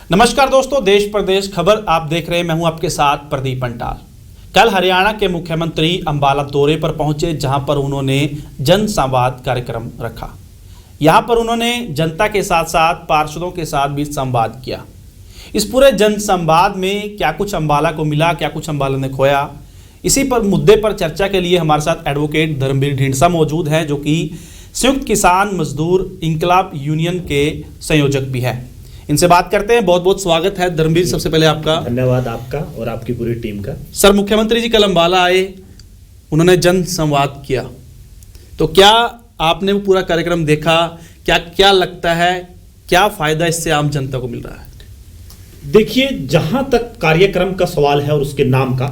नमस्कार दोस्तों, देश प्रदेश खबर आप देख रहे हैं। मैं हूं आपके साथ प्रदीप पंटाल। कल हरियाणा के मुख्यमंत्री अंबाला दौरे पर पहुंचे, जहां पर उन्होंने जन संवाद कार्यक्रम रखा। यहां पर उन्होंने जनता के साथ साथ पार्षदों के साथ भी संवाद किया। इस पूरे जन संवाद में क्या कुछ अंबाला को मिला, क्या कुछ अंबाला ने खोया, इसी पर मुद्दे पर चर्चा के लिए हमारे साथ एडवोकेट धर्मवीर ढींडसा मौजूद हैं, जो कि संयुक्त किसान मजदूर इंकलाब यूनियन के संयोजक भी हैं। इनसे बात करते हैं। बहुत बहुत स्वागत है धर्मवीर, सबसे पहले आपका। धन्यवाद आपका और आपकी पूरी टीम का। सर, मुख्यमंत्री जी कल अंबाला आए, उन्होंने जन संवाद किया, तो क्या आपने वो पूरा कार्यक्रम देखा? क्या लगता है, क्या फायदा इससे आम जनता को मिल रहा है? देखिए, जहां तक कार्यक्रम का सवाल है और उसके नाम का,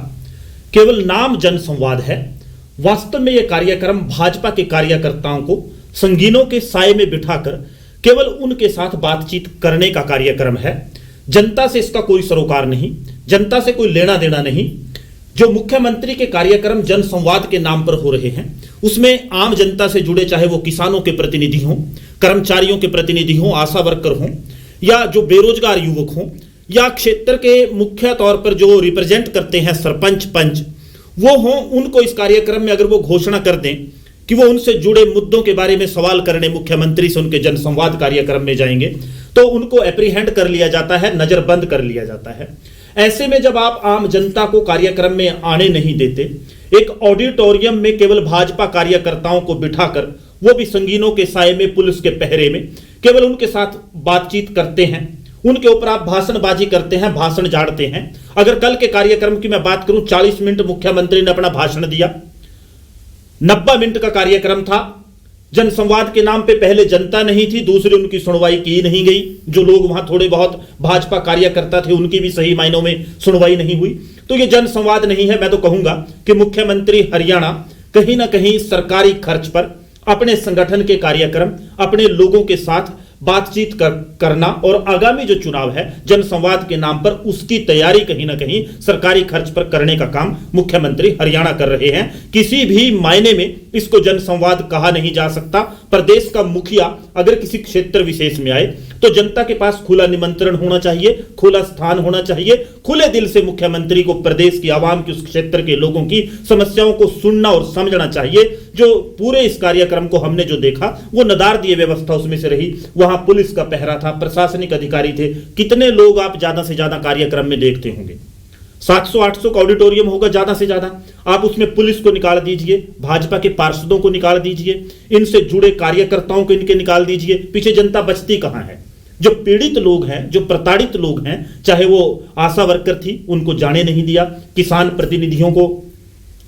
केवल नाम जन संवाद है। वास्तव में यह कार्यक्रम भाजपा के कार्यकर्ताओं को संगीनों के साए में बिठाकर केवल उनके साथ बातचीत करने का कार्यक्रम है। जनता से इसका कोई सरोकार नहीं, जनता से कोई लेना देना नहीं। जो मुख्यमंत्री के कार्यक्रम जन संवाद के नाम पर हो रहे हैं, उसमें आम जनता से जुड़े, चाहे वो किसानों के प्रतिनिधि हों, कर्मचारियों के प्रतिनिधि हों, आशा वर्कर हों, या जो बेरोजगार युवक हों, या क्षेत्र के मुख्य तौर पर जो रिप्रेजेंट करते हैं सरपंच पंच, वो हों, उनको इस कार्यक्रम में अगर वो घोषणा कर दें कि वो उनसे जुड़े मुद्दों के बारे में सवाल करने मुख्यमंत्री से उनके जनसंवाद कार्यक्रम में जाएंगे, तो उनको एप्रीहेंड कर लिया जाता है, नजरबंद कर लिया जाता है। ऐसे में जब आप आम जनता को कार्यक्रम में आने नहीं देते, एक ऑडिटोरियम में केवल भाजपा कार्यकर्ताओं को बिठाकर, वो भी संगीनों के साए में, पुलिस के पहरे में, केवल उनके साथ बातचीत करते हैं, उनके ऊपर आप भाषणबाजी करते हैं, भाषण झाड़ते हैं। अगर कल के कार्यक्रम की मैं बात करूं, 40 मिनट मुख्यमंत्री ने अपना भाषण दिया, 90 मिनट का कार्यक्रम था। जनसंवाद के नाम पे पहले जनता नहीं थी, दूसरी उनकी सुनवाई की नहीं गई। जो लोग वहां थोड़े बहुत भाजपा कार्यकर्ता थे, उनकी भी सही मायनों में सुनवाई नहीं हुई। तो ये जनसंवाद नहीं है। मैं तो कहूंगा कि मुख्यमंत्री हरियाणा कहीं ना कहीं सरकारी खर्च पर अपने संगठन के कार्यक्रम, अपने लोगों के साथ बातचीत करना और आगामी जो चुनाव है जनसंवाद के नाम पर, उसकी तैयारी कहीं ना कहीं सरकारी खर्च पर करने का काम मुख्यमंत्री हरियाणा कर रहे हैं। किसी भी मायने में इसको जनसंवाद कहा नहीं जा सकता। प्रदेश का मुखिया अगर किसी क्षेत्र विशेष में आए तो जनता के पास खुला निमंत्रण होना चाहिए, खुला स्थान होना चाहिए। खुले दिल से मुख्यमंत्री को प्रदेश की आवाम की, उस क्षेत्र के लोगों की समस्याओं को सुनना और समझना चाहिए। जो पूरे इस कार्यक्रम को हमने जो देखा, वो नदारदीय व्यवस्था उसमें से रही। वहां पुलिस का पहरा था, प्रशासनिक अधिकारी थे। कितने लोग आप ज्यादा से ज्यादा कार्यक्रम में देखते होंगे? 700-800 का ऑडिटोरियम होगा ज्यादा से ज्यादा। आप उसमें पुलिस को निकाल दीजिए, भाजपा के पार्षदों को निकाल दीजिए, इनसे जुड़े कार्यकर्ताओं को इनके निकाल दीजिए, पीछे जनता बचती कहां है? जो पीड़ित लोग हैं, जो प्रताड़ित लोग हैं, चाहे वो आशा वर्कर थी, उनको जाने नहीं दिया, किसान प्रतिनिधियों को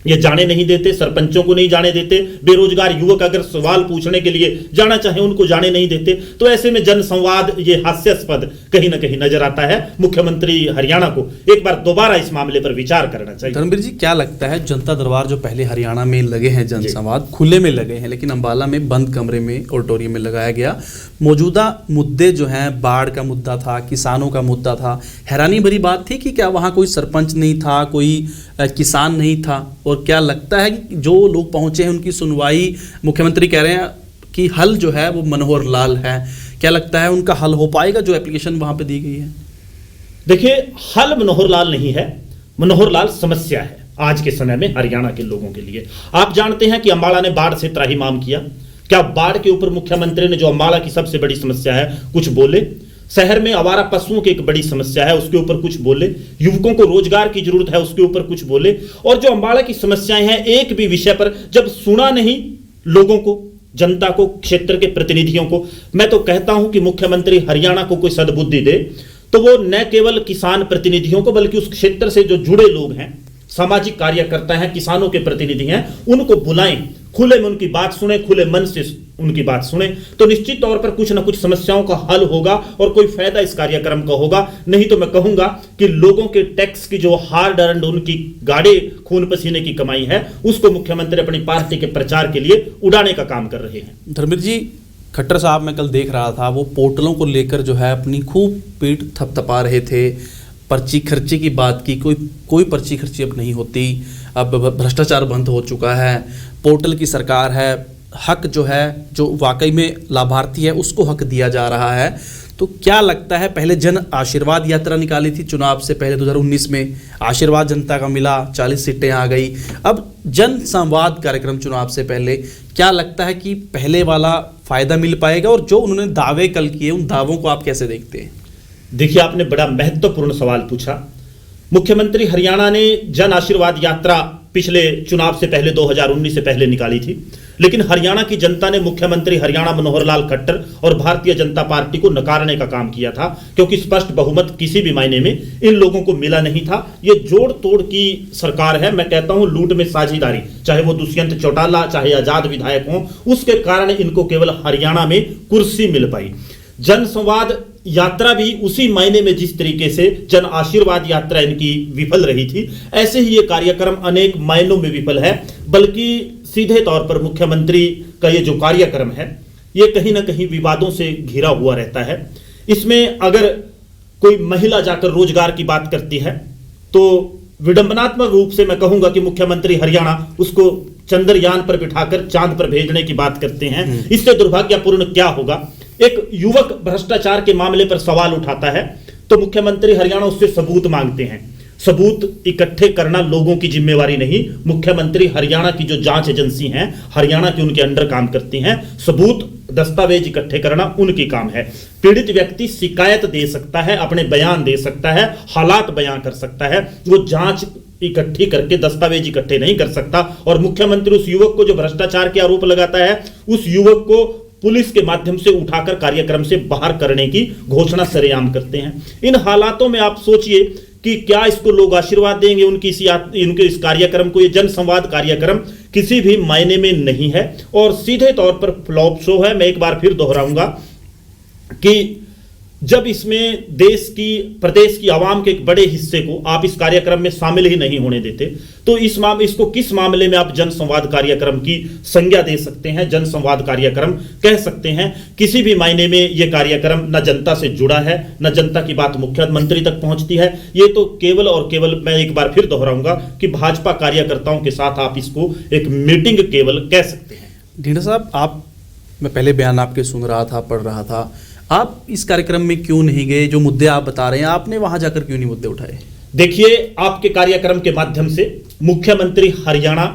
ये जाने नहीं देते, सरपंचों को नहीं जाने देते, बेरोजगार युवक अगर सवाल पूछने के लिए जाना चाहे उनको जाने नहीं देते। तो ऐसे में जनसंवाद ये हास्यास्पद कहीं ना कहीं नजर आता है। मुख्यमंत्री हरियाणा को एक बार दोबारा इस मामले पर विचार करना चाहिए। धर्मवीर जी, क्या लगता है, जनता दरबार जो पहले हरियाणा में लगे हैं जनसंवाद, खुले में लगे हैं, लेकिन अंबाला में बंद कमरे में ऑडिटोरियम में लगाया गया, मौजूदा मुद्दे जो हैं, बाढ़ का मुद्दा था, किसानों का मुद्दा था, हैरानी भरी बात थी कि क्या वहाँ कोई सरपंच नहीं था, कोई किसान नहीं था? और क्या लगता है कि जो लोग पहुंचे हैं उनकी सुनवाई, मुख्यमंत्री कह रहे हैं कि हल जो है वो मनोहर लाल है, क्या लगता है उनका हल हो पाएगा जो एप्लीकेशन वहां पे दी गई है? देखिए, हल मनोहर लाल नहीं है, मनोहर लाल समस्या है आज के समय में हरियाणा के लोगों के लिए। आप जानते हैं कि अंबाला ने बाढ़ से त्राहिमाम किया। क्या बाढ़ के ऊपर मुख्यमंत्री ने, जो अंबाला की सबसे बड़ी समस्या है, कुछ बोले? शहर में आवारा पशुओं की एक बड़ी समस्या है, उसके ऊपर कुछ बोले? युवकों को रोजगार की जरूरत है, उसके ऊपर कुछ बोले? और जो अंबाला की समस्याएं हैं, एक भी विषय पर जब सुना नहीं लोगों को, जनता को, क्षेत्र के प्रतिनिधियों को। मैं तो कहता हूं कि मुख्यमंत्री हरियाणा को कोई सद्बुद्धि दे तो वो न केवल किसान प्रतिनिधियों को, बल्कि उस क्षेत्र से जो जुड़े लोग हैं, सामाजिक कार्यकर्ता हैं, किसानों के प्रतिनिधि हैं, उनको बुलाएं, खुले में उनकी बात सुने, खुले मन से उनकी बात सुने, तो निश्चित तौर पर कुछ ना कुछ समस्याओं का हल होगा और कोई फायदा इस कार्यक्रम का होगा। नहीं तो मैं कहूंगा कि लोगों के टैक्स की जो हार्ड अर्न्ड, उनकी गाढ़े खून पसीने की कमाई है, उसको मुख्यमंत्री अपनी पार्टी के प्रचार के लिए उड़ाने का काम कर रहे हैं। धर्मवीर जी, खट्टर साहब मैं कल देख रहा था, वो पोर्टलों को लेकर जो है अपनी खूब पीठ थपथपा रहे थे, पर्ची खर्ची की बात की। कोई पर्ची खर्ची अब नहीं होती, अब भ्रष्टाचार बंद हो चुका है, पोर्टल की सरकार है, हक जो है, जो वाकई में लाभार्थी है उसको हक दिया जा रहा है। तो क्या लगता है, पहले जन आशीर्वाद यात्रा निकाली थी चुनाव से पहले 2019 में, आशीर्वाद जनता का मिला, 40 सीटें आ गई। अब जन संवाद कार्यक्रम चुनाव से पहले, क्या लगता है कि पहले वाला फायदा मिल पाएगा? और जो उन्होंने दावे कल किए, उन दावों को आप कैसे देखते हैं? देखिए, आपने बड़ा महत्वपूर्ण सवाल पूछा। मुख्यमंत्री हरियाणा ने जन आशीर्वाद यात्रा पिछले चुनाव से पहले 2019 से पहले निकाली थी, लेकिन हरियाणा की जनता ने मुख्यमंत्री हरियाणा मनोहर लाल खट्टर और भारतीय जनता पार्टी को नकारने का काम किया था, क्योंकि स्पष्ट बहुमत किसी भी मायने में इन लोगों को मिला नहीं था। ये जोड़ तोड़ की सरकार है, मैं कहता हूं लूट में साझेदारी, चाहे वो दुष्यंत चौटाला चाहे आजाद विधायक हों, उसके कारण इनको केवल हरियाणा में कुर्सी मिल पाई। जन संवाद यात्रा भी उसी मायने में जिस तरीके से जन आशीर्वाद यात्रा इनकी विफल रही थी, ऐसे ही ये कार्यक्रम अनेक मायनों में विफल है। बल्कि सीधे तौर पर मुख्यमंत्री का ये जो कार्यक्रम है, ये कहीं ना कहीं विवादों से घिरा हुआ रहता है। इसमें अगर कोई महिला जाकर रोजगार की बात करती है तो विडंबनात्मक रूप से मैं कहूंगा कि मुख्यमंत्री हरियाणा उसको चंद्रयान पर बिठाकर चांद पर भेजने की बात करते हैं। इससे दुर्भाग्यपूर्ण क्या होगा, एक युवक भ्रष्टाचार के मामले पर सवाल उठाता है तो मुख्यमंत्री हरियाणा उससे सबूत मांगते हैं। सबूत इकट्ठे करना लोगों की जिम्मेवारी नहीं, मुख्यमंत्री हरियाणा की जो जांच एजेंसी हैं, हरियाणा की उनके अंडर काम करती हैं, सबूत दस्तावेज इकट्ठे करना उनकी काम है। पीड़ित व्यक्ति शिकायत दे सकता है, अपने बयान दे सकता है, हालात बयान कर सकता है, वो जांच इकट्ठी करके दस्तावेज इकट्ठे नहीं कर सकता। और मुख्यमंत्री उस युवक को जो भ्रष्टाचार के आरोप लगाता है, उस युवक को पुलिस के माध्यम से उठाकर कार्यक्रम से बाहर करने की घोषणा सरेआम करते हैं। इन हालातों में आप सोचिए कि क्या इसको लोग आशीर्वाद देंगे? उनके इस कार्यक्रम को, ये जन संवाद कार्यक्रम किसी भी मायने में नहीं है और सीधे तौर पर फ्लॉप शो है। मैं एक बार फिर दोहराऊंगा कि जब इसमें प्रदेश की आवाम के एक बड़े हिस्से को आप इस कार्यक्रम में शामिल ही नहीं होने देते, तो इसको किस मामले में आप जन संवाद कार्यक्रम की संज्ञा दे सकते हैं, जन संवाद कार्यक्रम कह सकते हैं? किसी भी मायने में यह कार्यक्रम न जनता से जुड़ा है, न जनता की बात मुख्यमंत्री तक पहुंचती है। ये तो केवल और केवल, मैं एक बार फिर दोहराऊंगा कि भाजपा कार्यकर्ताओं के साथ आप इसको एक मीटिंग केवल कह सकते हैं। ढींढा साहब, मैं पहले बयान आपके सुन रहा था, पढ़ रहा था, आप इस कार्यक्रम में क्यों नहीं गए? जो मुद्दे आप बता रहे हैं, आपने वहां जाकर क्यों नहीं मुद्दे उठाए? देखिए, आपके कार्यक्रम के माध्यम से मुख्यमंत्री हरियाणा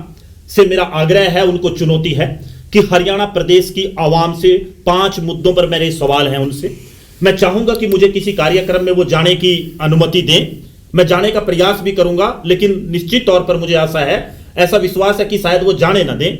से मेरा आग्रह है, उनको चुनौती है कि हरियाणा प्रदेश की आवाम से 5 मुद्दों पर मेरे सवाल हैं उनसे। मैं चाहूंगा कि मुझे किसी कार्यक्रम में वो जाने की अनुमति दें, मैं जाने का प्रयास भी करूंगा, लेकिन निश्चित तौर पर मुझे ऐसा विश्वास है कि शायद वो जाने ना दें।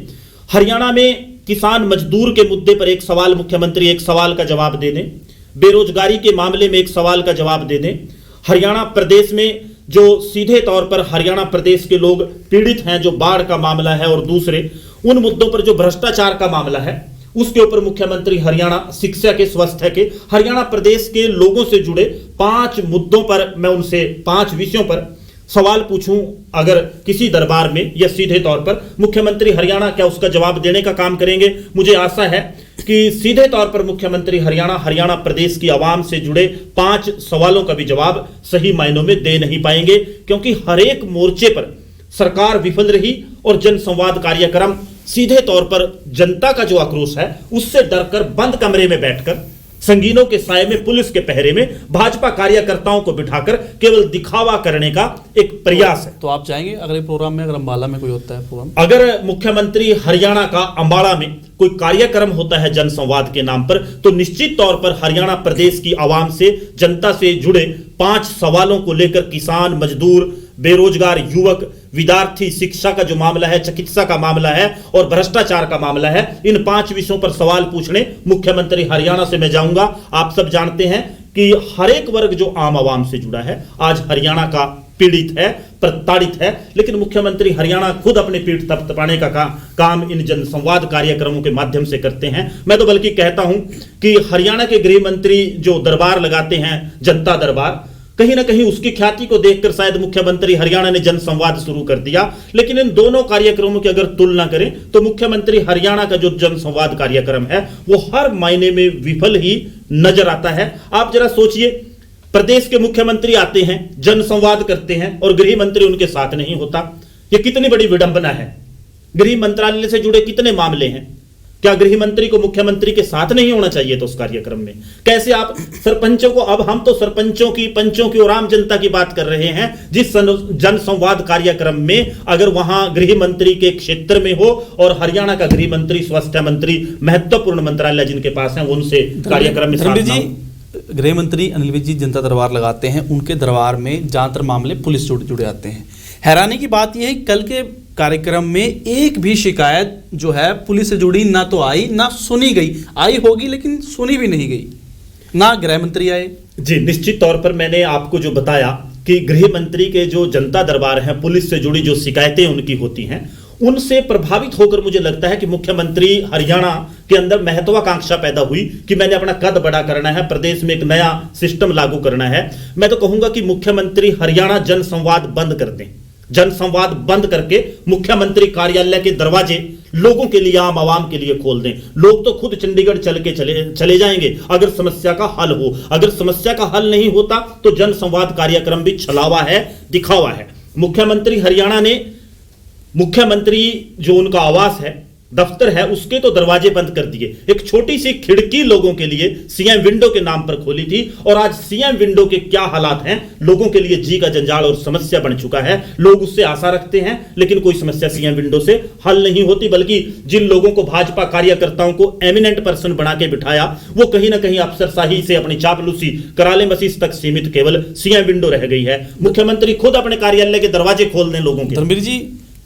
हरियाणा में किसान मजदूर के मुद्दे पर एक सवाल मुख्यमंत्री एक सवाल का जवाब दे दें, बेरोजगारी के मामले में एक सवाल का जवाब दे दें। हरियाणा प्रदेश में जो सीधे तौर पर हरियाणा प्रदेश के लोग पीड़ित हैं, जो बाढ़ का मामला है और दूसरे उन मुद्दों पर जो भ्रष्टाचार का मामला है, उसके ऊपर मुख्यमंत्री हरियाणा, शिक्षा के, स्वास्थ्य के, हरियाणा प्रदेश के लोगों से जुड़े 5 मुद्दों पर मैं उनसे 5 विषयों पर सवाल पूछूं अगर किसी दरबार में, या सीधे तौर पर मुख्यमंत्री हरियाणा क्या उसका जवाब देने का काम करेंगे? मुझे आशा है कि सीधे तौर पर मुख्यमंत्री हरियाणा प्रदेश की आवाम से जुड़े 5 सवालों का भी जवाब सही मायनों में दे नहीं पाएंगे, क्योंकि हर एक मोर्चे पर सरकार विफल रही और जन संवाद कार्यक्रम सीधे तौर पर जनता का जो आक्रोश है उससे डरकर बंद कमरे में बैठकर संगीनों के साए में, पुलिस के पहरे में भाजपा कार्यकर्ताओं को बिठाकर केवल दिखावा करने का एक प्रयास है। तो आप जाएंगे अगले प्रोग्राम में, अगर अंबाला में कोई होता है प्रोग्राम? अगर मुख्यमंत्री हरियाणा का अंबाला में कोई कार्यक्रम होता है जन संवाद के नाम पर, तो निश्चित तौर पर हरियाणा प्रदेश की आवाम से, जनता से जुड़े 5 सवालों को लेकर, किसान, मजदूर, बेरोजगार युवक, विद्यार्थी, शिक्षा का जो मामला है, चिकित्सा का मामला है और भ्रष्टाचार का मामला है, इन 5 विषयों पर सवाल पूछने मुख्यमंत्री हरियाणा से मैं जाऊंगा। आप सब जानते हैं कि हर एक वर्ग जो आम आवाम से जुड़ा है आज हरियाणा का पीड़ित है, प्रताड़ित है, लेकिन मुख्यमंत्री हरियाणा खुद अपने पीठ थपथपाने का काम इन जन संवाद कार्यक्रमों के माध्यम से करते हैं। मैं तो बल्कि कहता हूं कि हरियाणा के गृह मंत्री जो दरबार लगाते हैं, जनता दरबार, कहीं ना कहीं उसकी ख्याति को देखकर शायद मुख्यमंत्री हरियाणा ने जन संवाद शुरू कर दिया। लेकिन इन दोनों कार्यक्रमों की अगर तुलना करें तो मुख्यमंत्री हरियाणा का जो जन संवाद कार्यक्रम है वो हर मायने में विफल ही नजर आता है। आप जरा सोचिए, प्रदेश के मुख्यमंत्री आते हैं, जन संवाद करते हैं और गृह मंत्री उनके साथ नहीं होता। यह कितनी बड़ी विडंबना है। गृह मंत्रालय से जुड़े कितने मामले हैं, क्या गृह मंत्री को मुख्यमंत्री के साथ नहीं होना चाहिए था उस कार्यक्रम में? कैसे आप सरपंचों को, अब हम तो सरपंचों की, पंचों की और आम जनता की बात कर रहे हैं, जिस जन संवाद कार्यक्रम में अगर वहां गृह मंत्री के क्षेत्र में हो और हरियाणा का गृह मंत्री, स्वास्थ्य मंत्री, महत्वपूर्ण मंत्रालय जिनके पास है, उनसे कार्यक्रम में धर्मवीर जी, गृह मंत्री अनिल विज जी जनता दरबार लगाते हैं, उनके दरबार में ज्यादातर मामले पुलिस जुड़े आते हैं। हैरानी की बात यह है कल के कार्यक्रम में एक भी शिकायत जो है पुलिस से जुड़ी ना तो आई ना सुनी गई, आई होगी लेकिन सुनी भी नहीं गई, ना गृह मंत्री आए। जी, निश्चित तौर पर मैंने आपको जो बताया कि गृह मंत्री के जो जनता दरबार हैं, पुलिस से जुड़ी जो शिकायतें उनकी होती हैं, उनसे प्रभावित होकर मुझे लगता है कि मुख्यमंत्री हरियाणा के अंदर महत्वाकांक्षा पैदा हुई कि मैंने अपना कद बड़ा करना है, प्रदेश में एक नया सिस्टम लागू करना है। मैं तो कहूंगा कि मुख्यमंत्री हरियाणा जनसंवाद बंद कर दें, जनसंवाद बंद करके मुख्यमंत्री कार्यालय के दरवाजे लोगों के लिए, आम आवाम के लिए खोल दें। लोग तो खुद चंडीगढ़ चले जाएंगे अगर समस्या का हल हो। अगर समस्या का हल नहीं होता तो जनसंवाद कार्यक्रम भी छलावा है, दिखावा है। मुख्यमंत्री हरियाणा ने, मुख्यमंत्री जो उनका आवास है, दफ्तर है, उसके तो दरवाजे बंद कर दिए। एक छोटी सी खिड़की लोगों के लिए सीएम विंडो के नाम पर खोली थी और आज सीएम विंडो के क्या हालात हैं, लोगों के लिए जी का जंजाल और समस्या बन चुका है। लोग उससे आशा रखते हैं लेकिन कोई समस्या सीएम विंडो से हल नहीं होती, बल्कि जिन लोगों को भाजपा कार्यकर्ताओं को एमिनेंट पर्सन बना के बिठाया, वो कहीं ना कहीं अफसरशाही से, अपनी चापलूसी, कराले मसीस तक सीमित केवल सीएम विंडो रह गई है। मुख्यमंत्री खुद अपने कार्यालय के दरवाजे खोल दें लोगों के। धर्मवीर जी,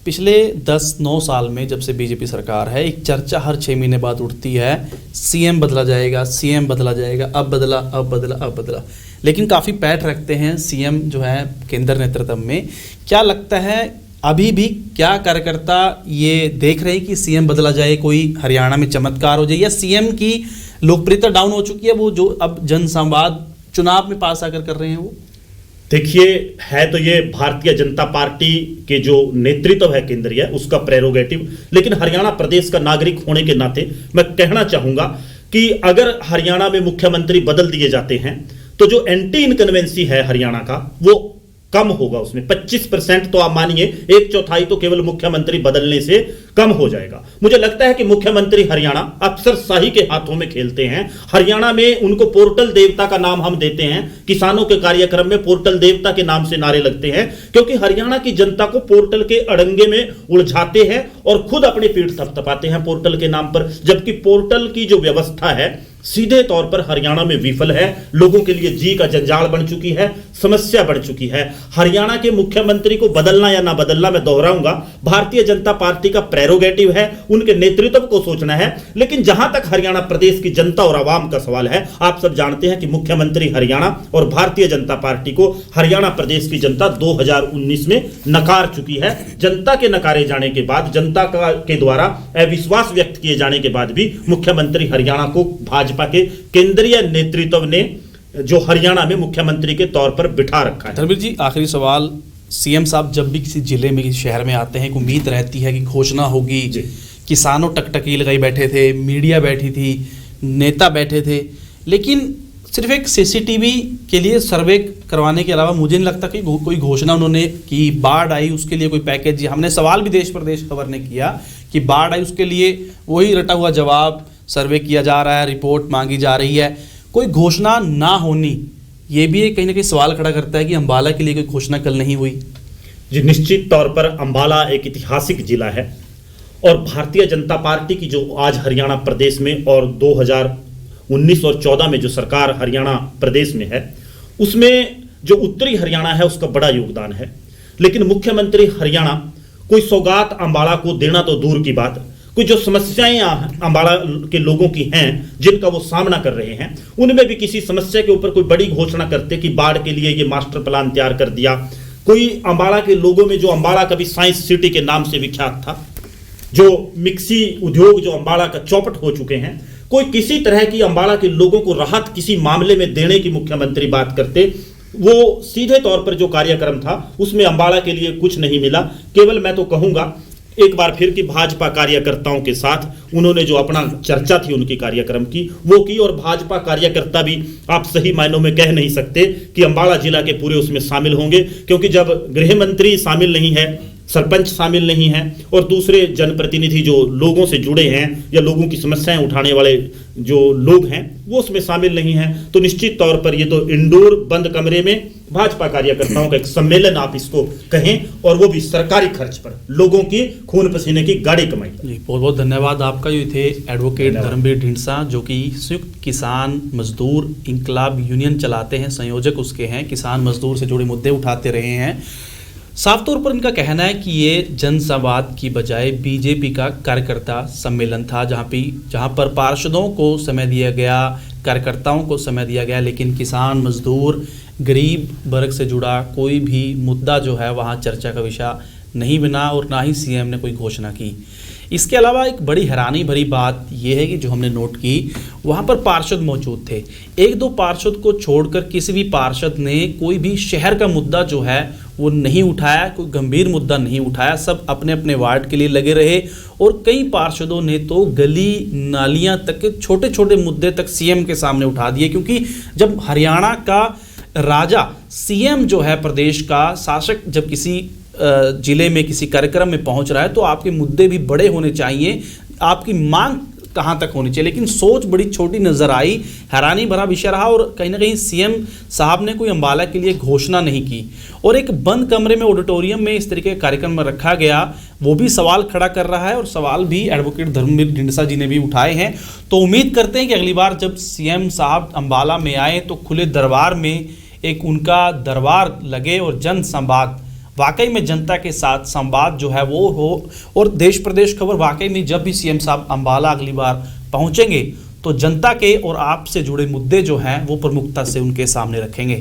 पिछले 10-9 साल में जब से बीजेपी सरकार है, एक चर्चा हर 6 महीने बाद उठती है, सीएम बदला जाएगा, सीएम बदला जाएगा, अब बदला, अब बदला, अब बदला, लेकिन काफ़ी पैठ रखते हैं सीएम जो है केंद्र नेतृत्व में। क्या लगता है अभी भी क्या कार्यकर्ता ये देख रहे हैं कि सीएम बदला जाए, कोई हरियाणा में चमत्कार हो जाए, या सीएम की लोकप्रियता डाउन हो चुकी है, वो जो अब जनसंवाद चुनाव में पास आकर कर रहे हैं वो? देखिए, है तो ये भारतीय जनता पार्टी के जो नेतृत्व है केंद्रीय, उसका प्रेरोगेटिव, लेकिन हरियाणा प्रदेश का नागरिक होने के नाते मैं कहना चाहूंगा कि अगर हरियाणा में मुख्यमंत्री बदल दिए जाते हैं तो जो एंटी इनकन्वेंसी है हरियाणा का वो कम होगा। उसमें 25% तो आप मानिए, 1/4 तो केवल मुख्यमंत्री बदलने से कम हो जाएगा। मुझे लगता है कि मुख्यमंत्री हरियाणा अफसरशाही के हाथों में खेलते हैं। हरियाणा में उनको पोर्टल देवता का नाम हम देते हैं, किसानों के कार्यक्रम में पोर्टल देवता के नाम से नारे लगते हैं, क्योंकि हरियाणा की जनता को पोर्टल के अड़ंगे में उलझाते हैं और खुद अपनी पीठ थपथपाते हैं पोर्टल के नाम पर, जबकि पोर्टल की जो व्यवस्था है सीधे तौर पर हरियाणा में विफल है, लोगों के लिए जी का जंजाल बन चुकी है, समस्या बढ़ चुकी है। हरियाणा के मुख्यमंत्री को बदलना या ना बदलना, मैं दोहराऊंगा, भारतीय जनता पार्टी का प्रेरोगेटिव है, उनके नेतृत्व को सोचना है। लेकिन जहां तक हरियाणा प्रदेश की जनता और आवाम का सवाल है, आप सब जानते हैं कि मुख्यमंत्री हरियाणा और भारतीय जनता पार्टी को हरियाणा प्रदेश की जनता 2019 में नकार चुकी है। जनता के नकारे जाने के बाद, जनता के द्वारा अविश्वास व्यक्त किए जाने के बाद भी मुख्यमंत्री हरियाणा को भाजपा के केंद्रीय नेतृत्व ने जो हरियाणा में मुख्यमंत्री के तौर पर बिठा रखा है। धर्मवीर जी, आखिरी सवाल, सीएम साहब जब भी किसी जिले में, किसी शहर में आते हैं, एक उम्मीद रहती है कि घोषणा होगी, किसानों टकटकी लगाई बैठे थे, मीडिया बैठी थी, नेता बैठे थे, लेकिन सिर्फ एक सीसीटीवी के लिए सर्वे करवाने के अलावा मुझे नहीं लगता कि कोई घोषणा उन्होंने की। बाढ़ आई उसके लिए कोई पैकेज, हमने सवाल भी देश प्रदेश खबर ने किया कि बाढ़ आई उसके लिए वही रटा हुआ जवाब, सर्वे किया जा रहा है, रिपोर्ट मांगी जा रही है, कोई घोषणा ना होनी, ये भी कहीं ना कहीं सवाल खड़ा करता है कि अंबाला के लिए कोई घोषणा कल नहीं हुई। जी, निश्चित तौर पर अंबाला एक ऐतिहासिक जिला है और भारतीय जनता पार्टी की जो आज हरियाणा प्रदेश में और 2019 और 14 में जो सरकार हरियाणा प्रदेश में है, उसमें जो उत्तरी हरियाणा है उसका बड़ा योगदान है। लेकिन मुख्यमंत्री हरियाणा कोई सौगात अंबाला को देना तो दूर की बात, कोई जो समस्याएं अंबाला के लोगों की हैं, जिनका वो सामना कर रहे हैं, उनमें भी किसी समस्या के ऊपर कोई बड़ी घोषणा करते कि बाढ़ के लिए ये मास्टर प्लान तैयार कर दिया। कोई अंबाला के लोगों में, जो अंबाला कभी साइंस सिटी के नाम से विख्यात था, जो मिक्सी उद्योग जो अंबाला का चौपट हो चुके हैं, कोई किसी तरह की अंबाला के लोगों को राहत किसी मामले में देने की मुख्यमंत्री बात करते, वो सीधे तौर पर जो कार्यक्रम था उसमें अंबाला के लिए कुछ नहीं मिला। केवल मैं तो कहूंगा एक बार फिर कि भाजपा कार्यकर्ताओं के साथ उन्होंने जो अपना चर्चा थी उनकी कार्यक्रम की वो की, और भाजपा कार्यकर्ता भी आप सही मायनों में कह नहीं सकते कि अंबाला जिला के पूरे उसमें शामिल होंगे, क्योंकि जब गृह मंत्री शामिल नहीं है, सरपंच शामिल नहीं हैं और दूसरे जनप्रतिनिधि जो लोगों से जुड़े हैं या लोगों की समस्याएं उठाने वाले जो लोग हैं वो उसमें शामिल नहीं हैं, तो निश्चित तौर पर ये तो इंडोर बंद कमरे में भाजपा कार्यकर्ताओं का एक सम्मेलन आप इसको कहें, और वो भी सरकारी खर्च पर, लोगों की खून पसीने की गाड़ी कमाई। जी बहुत बहुत धन्यवाद आपका। ये थे एडवोकेट धर्मवीर ढींडसा, जो कि संयुक्त किसान मजदूर इंकलाब यूनियन चलाते हैं, संयोजक उसके हैं, किसान मजदूर से जुड़े मुद्दे उठाते रहे हैं। साफ तौर पर इनका कहना है कि ये जनसंवाद की बजाय बीजेपी का कार्यकर्ता सम्मेलन था, जहां पर पार्षदों को समय दिया गया, कार्यकर्ताओं को समय दिया गया, लेकिन किसान मजदूर गरीब वर्ग से जुड़ा कोई भी मुद्दा जो है वहाँ चर्चा का विषय नहीं बना और ना ही सीएम ने कोई घोषणा की। इसके अलावा एक बड़ी हैरानी भरी बात यह है कि जो हमने नोट की, वहाँ पर पार्षद मौजूद थे, एक दो पार्षद को छोड़कर किसी भी पार्षद ने कोई भी शहर का मुद्दा जो है वो नहीं उठाया, कोई गंभीर मुद्दा नहीं उठाया। सब अपने अपने वार्ड के लिए लगे रहे और कई पार्षदों ने तो गली नालियां तक, छोटे छोटे मुद्दे तक सीएम के सामने उठा दिए, क्योंकि जब हरियाणा का राजा सीएम जो है, प्रदेश का शासक, जब किसी जिले में किसी कार्यक्रम में पहुंच रहा है तो आपके मुद्दे भी बड़े होने चाहिए, आपकी मांग कहां तक होनी चाहिए। लेकिन सोच बड़ी छोटी नजर आई, हैरानी भरा विषय रहा और कहीं ना कहीं सीएम साहब ने कोई अंबाला के लिए घोषणा नहीं की और एक बंद कमरे में, ऑडिटोरियम में इस तरीके के कार्यक्रम में रखा गया, वो भी सवाल खड़ा कर रहा है और सवाल भी एडवोकेट धर्मवीर ढींडसा जी ने भी उठाए हैं। तो उम्मीद करते हैं कि अगली बार जब सीएम साहब अंबाला में आए तो खुले दरबार में एक उनका दरबार लगे और जन संवाद, वाकई में जनता के साथ संवाद जो है वो हो, और देश प्रदेश खबर वाकई में जब भी सीएम साहब अंबाला अगली बार पहुंचेंगे तो जनता के और आपसे जुड़े मुद्दे जो हैं वो प्रमुखता से उनके सामने रखेंगे।